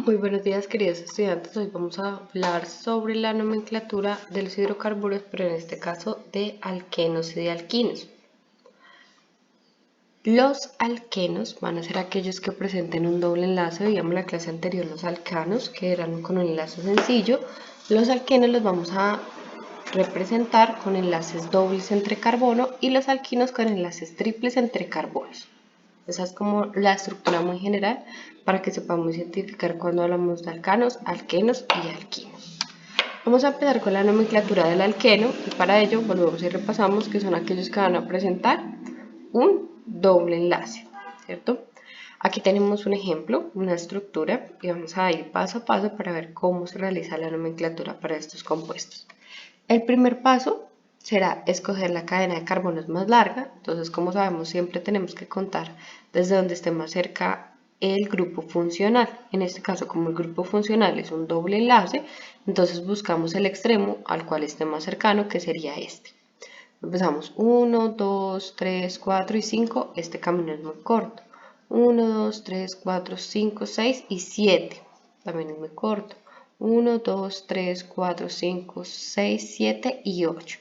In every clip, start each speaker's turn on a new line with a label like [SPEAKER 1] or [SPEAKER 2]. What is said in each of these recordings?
[SPEAKER 1] Muy buenos días, queridos estudiantes. Hoy vamos a hablar sobre la nomenclatura de los hidrocarburos, pero en este caso de alquenos y de alquinos. Los alquenos van a ser aquellos que presenten un doble enlace. Veíamos en la clase anterior los alcanos, que eran con un enlace sencillo. Los alquenos los vamos a representar con enlaces dobles entre carbono y los alquinos con enlaces triples entre carbonos. Esa es como la estructura muy general para que sepamos identificar cuando hablamos de alcanos, alquenos y alquinos. Vamos a empezar con la nomenclatura del alqueno y para ello volvemos y repasamos que son aquellos que van a presentar un doble enlace, ¿cierto? Aquí tenemos un ejemplo, una estructura y vamos a ir paso a paso para ver cómo se realiza la nomenclatura para estos compuestos. El primer paso será escoger la cadena de carbonos más larga. Entonces, como sabemos, siempre tenemos que contar desde donde esté más cerca el grupo funcional. En este caso, como el grupo funcional es un doble enlace, entonces buscamos el extremo al cual esté más cercano, que sería este. Empezamos 1, 2, 3, 4 y 5. Este camino es muy corto. 1, 2, 3, 4, 5, 6 y 7. También es muy corto. 1, 2, 3, 4, 5, 6, 7 y 8.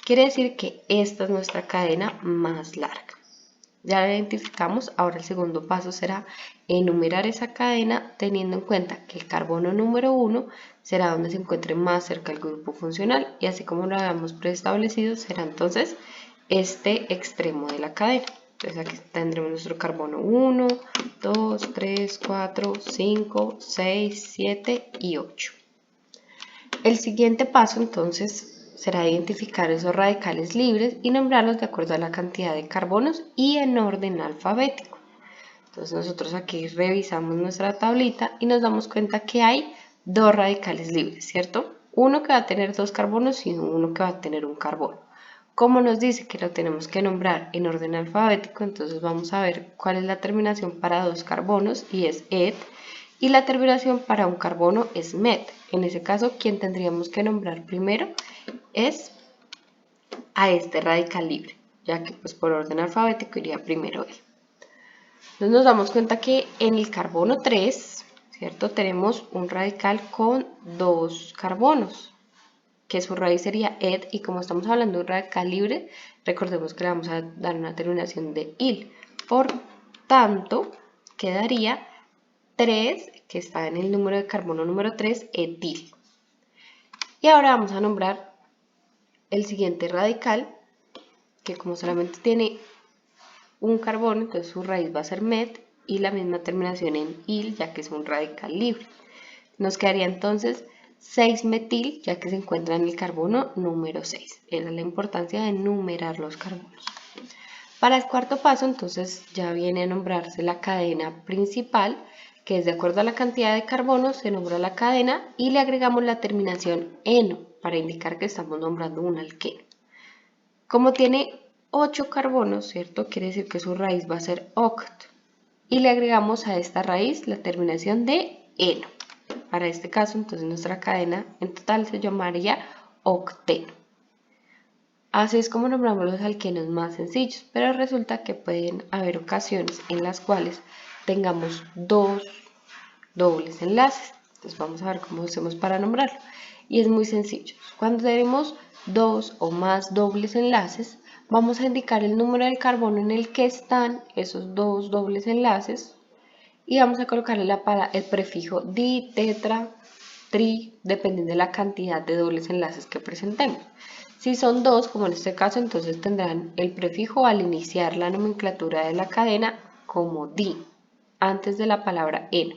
[SPEAKER 1] Quiere decir que esta es nuestra cadena más larga. Ya la identificamos, ahora el segundo paso será enumerar esa cadena teniendo en cuenta que el carbono número 1 será donde se encuentre más cerca del grupo funcional y así como lo habíamos preestablecido será entonces este extremo de la cadena. Entonces aquí tendremos nuestro carbono 1, 2, 3, 4, 5, 6, 7 y 8. El siguiente paso entonces será identificar esos radicales libres y nombrarlos de acuerdo a la cantidad de carbonos y en orden alfabético. Entonces nosotros aquí revisamos nuestra tablita y nos damos cuenta que hay dos radicales libres, ¿cierto? Uno que va a tener dos carbonos y uno que va a tener un carbono. Como nos dice que lo tenemos que nombrar en orden alfabético, entonces vamos a ver cuál es la terminación para dos carbonos y es ed, y la terminación para un carbono es met. En ese caso, quien tendríamos que nombrar primero es a este radical libre, ya que pues por orden alfabético iría primero él. Entonces nos damos cuenta que en el carbono 3, ¿cierto? Tenemos un radical con dos carbonos, que su raíz sería ed, y como estamos hablando de un radical libre, recordemos que le vamos a dar una terminación de il. Por tanto, quedaría 3, que está en el número de carbono número 3, etil. Y ahora vamos a nombrar el siguiente radical, que como solamente tiene un carbono, entonces su raíz va a ser met y la misma terminación en il, ya que es un radical libre. Nos quedaría entonces 6-metil, ya que se encuentra en el carbono número 6. Esa es la importancia de numerar los carbonos. Para el cuarto paso, entonces, ya viene a nombrarse la cadena principal, que es de acuerdo a la cantidad de carbonos, se nombra la cadena y le agregamos la terminación eno, para indicar que estamos nombrando un alqueno. Como tiene 8 carbonos, ¿cierto? Quiere decir que su raíz va a ser oct. Y le agregamos a esta raíz la terminación de eno. Para este caso, entonces, nuestra cadena en total se llamaría octeno. Así es como nombramos los alquenos más sencillos, pero resulta que pueden haber ocasiones en las cuales tengamos dos dobles enlaces. Entonces vamos a ver cómo hacemos para nombrarlo. Y es muy sencillo. Cuando tenemos dos o más dobles enlaces, vamos a indicar el número del carbono en el que están esos dos dobles enlaces y vamos a colocarle el prefijo di, tetra, tri, dependiendo de la cantidad de dobles enlaces que presentemos. Si son dos, como en este caso, entonces tendrán el prefijo al iniciar la nomenclatura de la cadena como di, antes de la palabra eno.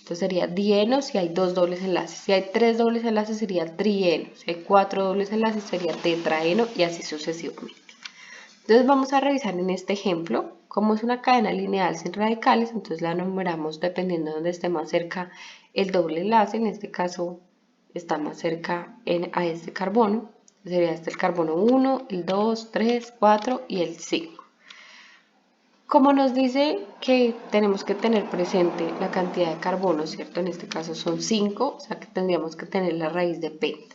[SPEAKER 1] Entonces sería dieno si hay dos dobles enlaces. Si hay tres dobles enlaces sería trieno. Si hay cuatro dobles enlaces sería tetraeno y así sucesivamente. Entonces vamos a revisar en este ejemplo. Como es una cadena lineal sin radicales, entonces la numeramos dependiendo de donde esté más cerca el doble enlace. En este caso está más cerca a este carbono. Sería este el carbono 1, el 2, 3, 4 y el 5. Como nos dice que tenemos que tener presente la cantidad de carbono, ¿cierto? En este caso son 5, o sea que tendríamos que tener la raíz de penta.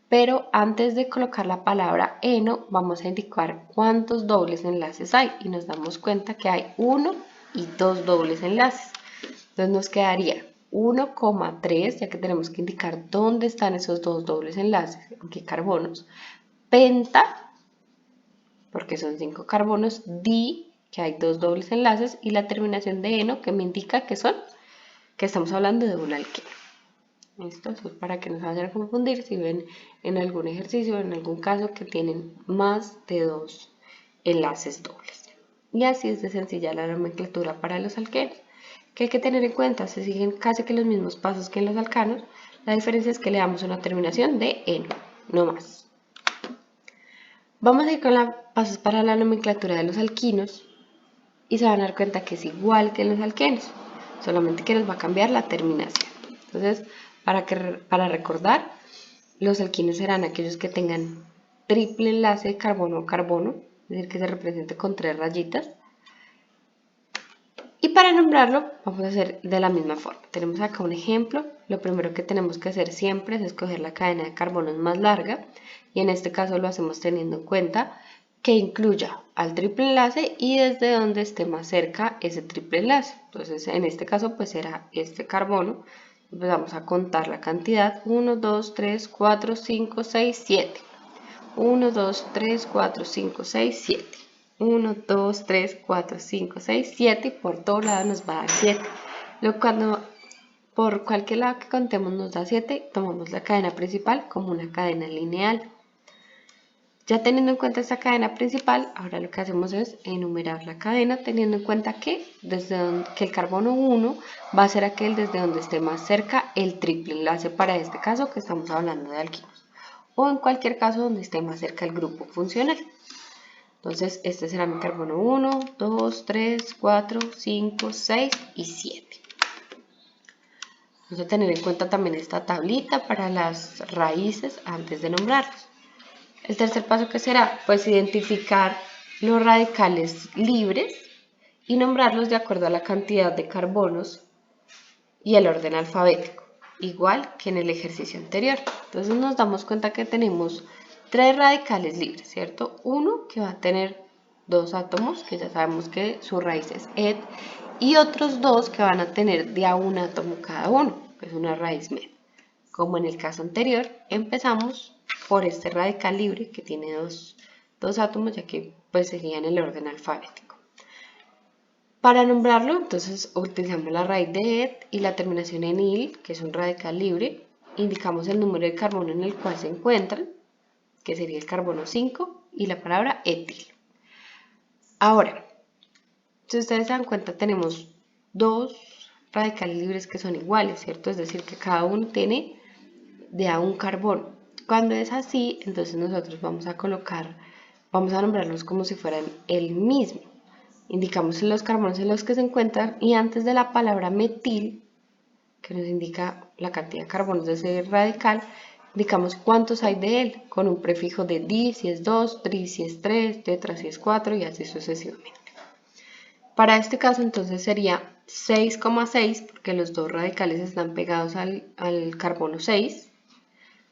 [SPEAKER 1] Pero antes de colocar la palabra eno, vamos a indicar cuántos dobles enlaces hay. Y nos damos cuenta que hay 1 y 2 dobles enlaces. Entonces nos quedaría 1,3, ya que tenemos que indicar dónde están esos dos dobles enlaces, en qué carbonos, penta, porque son 5 carbonos, di, que hay dos dobles enlaces, y la terminación de eno, que me indica que estamos hablando de un alqueno. Esto es para que no se vayan a confundir si ven en algún ejercicio o en algún caso que tienen más de dos enlaces dobles. Y así es de sencilla la nomenclatura para los alquenos. ¿Qué hay que tener en cuenta? Se siguen casi que los mismos pasos que en los alcanos. La diferencia es que le damos una terminación de eno, no más. Vamos a ir con los pasos para la nomenclatura de los alquinos y se van a dar cuenta que es igual que en los alquenos, solamente que nos va a cambiar la terminación. Entonces, para recordar, los alquinos serán aquellos que tengan triple enlace carbono-carbono, es decir, que se represente con 3 rayitas. Y para nombrarlo, vamos a hacer de la misma forma. Tenemos acá un ejemplo. Lo primero que tenemos que hacer siempre es escoger la cadena de carbonos más larga. Y en este caso lo hacemos teniendo en cuenta que incluya al triple enlace y desde donde esté más cerca ese triple enlace. Entonces, en este caso, pues será este carbono. Vamos a contar la cantidad. 1, 2, 3, 4, 5, 6, 7. 1, 2, 3, 4, 5, 6, 7. 1, 2, 3, 4, 5, 6, 7 y por todo lado nos va a dar 7. Cuando por cualquier lado que contemos nos da 7, tomamos la cadena principal como una cadena lineal. Ya teniendo en cuenta esta cadena principal, ahora lo que hacemos es enumerar la cadena teniendo en cuenta que el carbono 1 va a ser aquel desde donde esté más cerca el triple enlace para este caso que estamos hablando de alquinos, o en cualquier caso donde esté más cerca el grupo funcional. Entonces, este será mi carbono 1, 2, 3, 4, 5, 6 y 7. Vamos a tener en cuenta también esta tablita para las raíces antes de nombrarlos. El tercer paso, que será, pues identificar los radicales libres y nombrarlos de acuerdo a la cantidad de carbonos y el orden alfabético, igual que en el ejercicio anterior. Entonces nos damos cuenta que tenemos 3 radicales libres, ¿cierto? Uno que va a tener 2 átomos, que ya sabemos que su raíz es ed, y otros 2 que van a tener de a un átomo cada uno, que es una raíz med. Como en el caso anterior, empezamos por este radical libre que tiene dos átomos, ya que pues sería en el orden alfabético. Para nombrarlo, entonces utilizamos la raíz de ed y la terminación en il, que es un radical libre. Indicamos el número de carbono en el cual se encuentran, que sería el carbono 5, y la palabra etil. Ahora, si ustedes se dan cuenta, tenemos 2 radicales libres que son iguales, ¿cierto? Es decir, que cada uno tiene de a un carbono. Cuando es así, entonces nosotros vamos a nombrarlos como si fueran el mismo. Indicamos los carbonos en los que se encuentran y antes de la palabra metil, que nos indica la cantidad de carbonos de ese radical, indicamos cuántos hay de él, con un prefijo de di si es 2, tri si es 3, tetra si es 4 y así sucesivamente. Para este caso entonces sería 6,6 porque los dos radicales están pegados al carbono 6,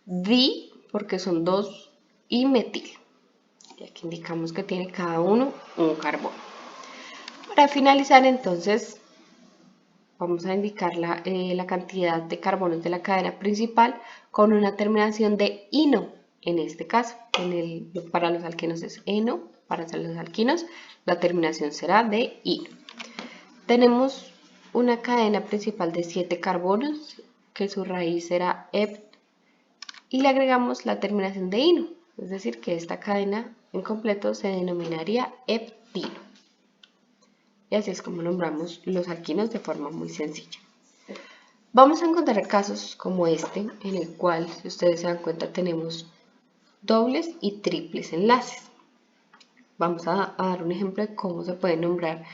[SPEAKER 1] di porque son 2 y metil. Y aquí indicamos que tiene cada uno un carbono. Para finalizar entonces vamos a indicar la cantidad de carbonos de la cadena principal con una terminación de ino. En este caso, para los alquenos es eno, para los alquinos la terminación será de ino. Tenemos una cadena principal de 7 carbonos, que su raíz será ep, y le agregamos la terminación de ino, es decir, que esta cadena en completo se denominaría eptino. Y así es como nombramos los alquinos de forma muy sencilla. Vamos a encontrar casos como este, en el cual, si ustedes se dan cuenta, tenemos dobles y triples enlaces. Vamos a dar un ejemplo de cómo se pueden nombrar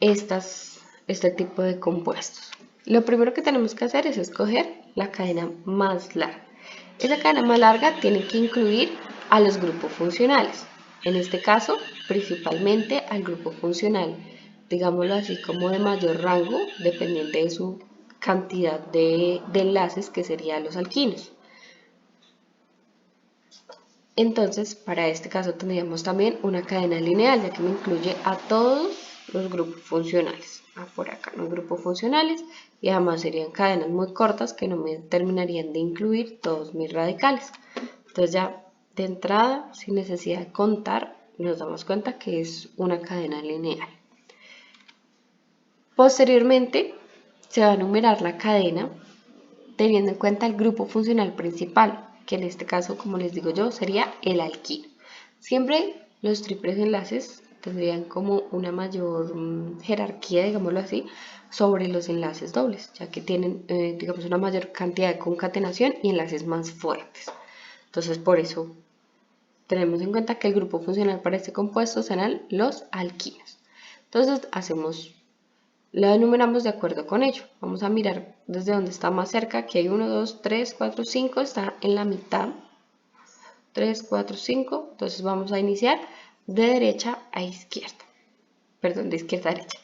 [SPEAKER 1] este tipo de compuestos. Lo primero que tenemos que hacer es escoger la cadena más larga. Esa cadena más larga tiene que incluir a los grupos funcionales. En este caso, principalmente al grupo funcional, digámoslo así, como de mayor rango, dependiente de su cantidad de enlaces, que serían los alquinos. Entonces, para este caso tendríamos también una cadena lineal, ya que me incluye a todos los grupos funcionales. Por acá los grupos funcionales, y además serían cadenas muy cortas que no me terminarían de incluir todos mis radicales. Entonces ya de entrada, sin necesidad de contar, nos damos cuenta que es una cadena lineal. Posteriormente se va a numerar la cadena teniendo en cuenta el grupo funcional principal, que en este caso, como les digo yo, sería el alquino. Siempre los triples enlaces tendrían como una mayor jerarquía, digámoslo así, sobre los enlaces dobles, ya que tienen, digamos, una mayor cantidad de concatenación y enlaces más fuertes. Entonces, por eso tenemos en cuenta que el grupo funcional para este compuesto serán los alquinos. Entonces, la enumeramos de acuerdo con ello. Vamos a mirar desde donde está más cerca. Aquí hay 1, 2, 3, 4, 5. Está en la mitad. 3, 4, 5. Entonces vamos a iniciar de derecha a izquierda. Perdón, de izquierda a derecha.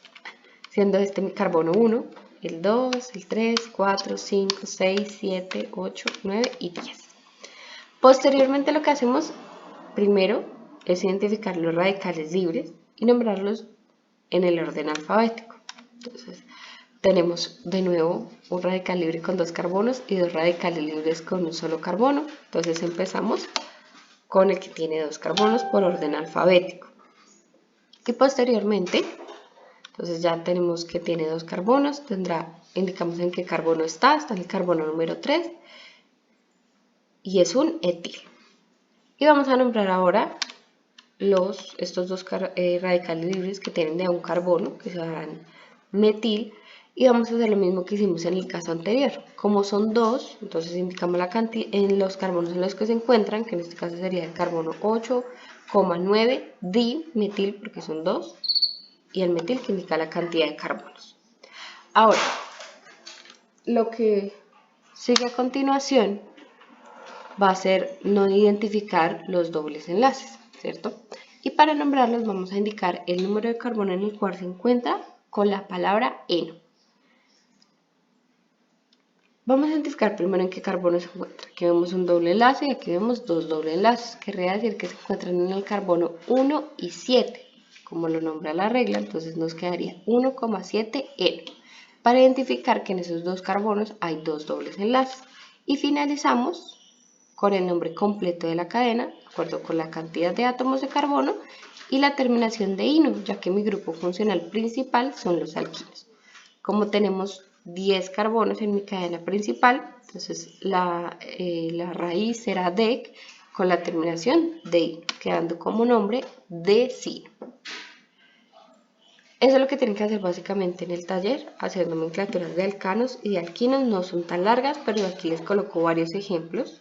[SPEAKER 1] Siendo este mi carbono 1, el 2, el 3, 4, 5, 6, 7, 8, 9 y 10. Posteriormente lo que hacemos primero es identificar los radicales libres y nombrarlos en el orden alfabético. Entonces, tenemos de nuevo un radical libre con 2 carbonos y 2 radicales libres con un solo carbono. Entonces empezamos con el que tiene 2 carbonos por orden alfabético. Y posteriormente, entonces ya tenemos que tiene 2 carbonos, indicamos en qué carbono está en el carbono número 3 y es un etil. Y vamos a nombrar ahora estos 2 radicales libres que tienen de un carbono, que serán metil, y vamos a hacer lo mismo que hicimos en el caso anterior. Como son 2, entonces indicamos la cantidad en los carbonos en los que se encuentran, que en este caso sería el carbono 8,9 dimetil, porque son 2, y el metil que indica la cantidad de carbonos. Ahora, lo que sigue a continuación va a ser no identificar los dobles enlaces, ¿cierto? Y para nombrarlos vamos a indicar el número de carbono en el cual se encuentra con la palabra eno. Vamos a identificar primero en qué carbono se encuentra. Aquí vemos un doble enlace y aquí vemos 2 dobles enlaces. Querría decir que se encuentran en el carbono 1 y 7, como lo nombra la regla, entonces nos quedaría 1,7 eno. Para identificar que en esos 2 carbonos hay 2 dobles enlaces. Y finalizamos con el nombre completo de la cadena, de acuerdo con la cantidad de átomos de carbono y la terminación de ino, ya que mi grupo funcional principal son los alquinos. Como tenemos 10 carbonos en mi cadena principal, entonces la raíz será dec con la terminación de ino, quedando como nombre decino. Eso es lo que tienen que hacer básicamente en el taller, hacer nomenclaturas de alcanos y de alquinos. No son tan largas, pero aquí les coloco varios ejemplos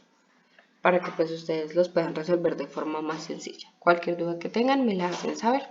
[SPEAKER 1] para que pues ustedes los puedan resolver de forma más sencilla. Cualquier duda que tengan me la hacen saber.